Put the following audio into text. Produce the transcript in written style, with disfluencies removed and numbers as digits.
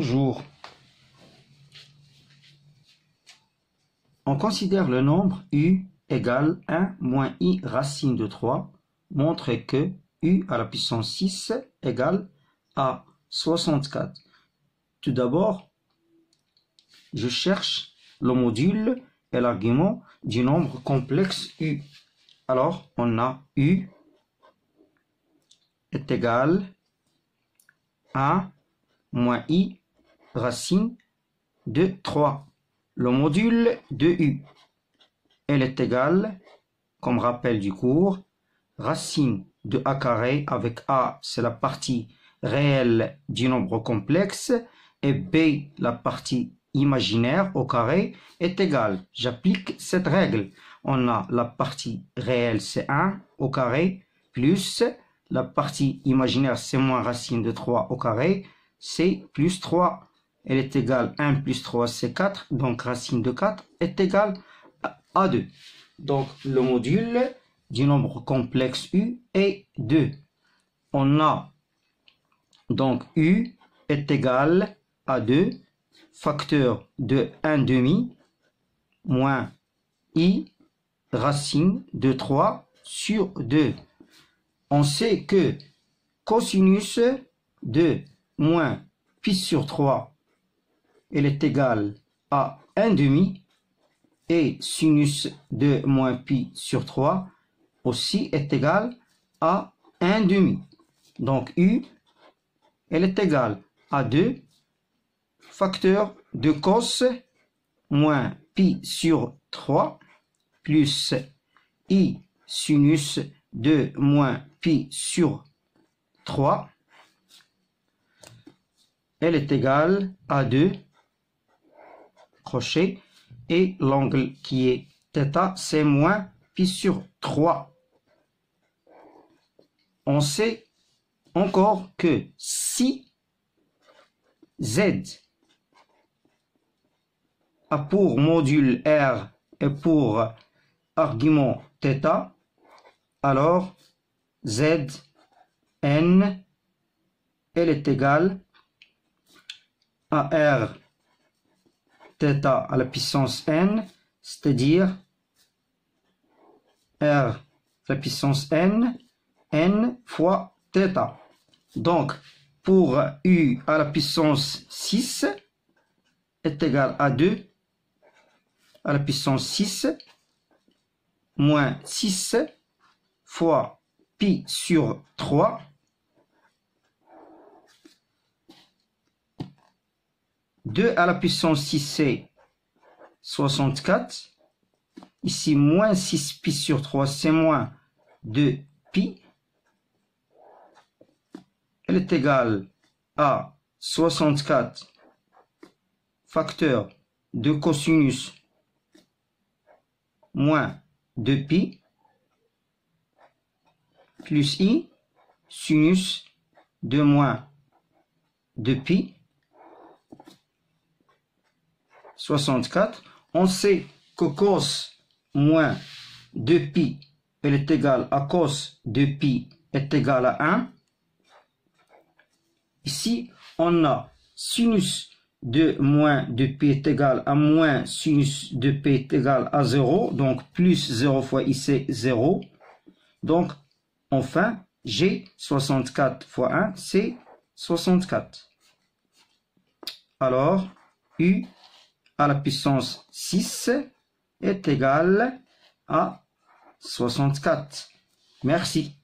Bonjour. On considère le nombre u égale 1 moins i racine de 3, montre que u à la puissance 6 égale à 64. Tout d'abord, je cherche le module et l'argument du nombre complexe u. Alors, on a u est égal à 1 moins i racine de 3. Le module de u, elle est égale, comme rappel du cours, racine de a carré avec a, c'est la partie réelle du nombre complexe, et b, la partie imaginaire au carré, est égale. J'applique cette règle. On a la partie réelle, c'est 1 au carré, plus la partie imaginaire, c'est moins racine de 3 au carré, c'est plus 3. Elle est égale 1 plus 3, c'est 4. Donc, racine de 4 est égale à 2. Donc, le module du nombre complexe u est 2. On a donc u est égal à 2, facteur de 1 demi moins i racine de 3 sur 2. On sait que cosinus de moins pi sur 3, elle est égale à 1 demi, et sinus de moins pi sur 3 aussi est égal à 1 demi. Donc u, elle est égale à 2 facteur de cos moins pi sur 3 plus i sinus de moins pi sur 3. Elle est égale à 2 crochet, et l'angle qui est θ, c'est moins pi sur 3. On sait encore que si z a pour module r et pour argument θ, alors z n, elle est égale à r θ à la puissance n, c'est-à-dire r à la puissance n, n fois θ. Donc, pour u à la puissance 6 est égal à 2 à la puissance 6 moins 6 fois pi sur 3 2 à la puissance 6, c'est 64. Ici, moins 6 pi sur 3, c'est moins 2 pi. Elle est égale à 64 facteur de cosinus moins 2 pi plus i sinus de moins 2 pi. 64. On sait que cos moins 2 pi, elle est égale à cos de pi est égal à 1. Ici, on a sinus de moins 2 pi est égal à moins sinus de pi est égal à 0. Donc, plus 0 fois i, c'est 0. Donc, enfin, j'ai 64 fois 1, c'est 64. Alors, u à la puissance 6 est égal à 64. Merci.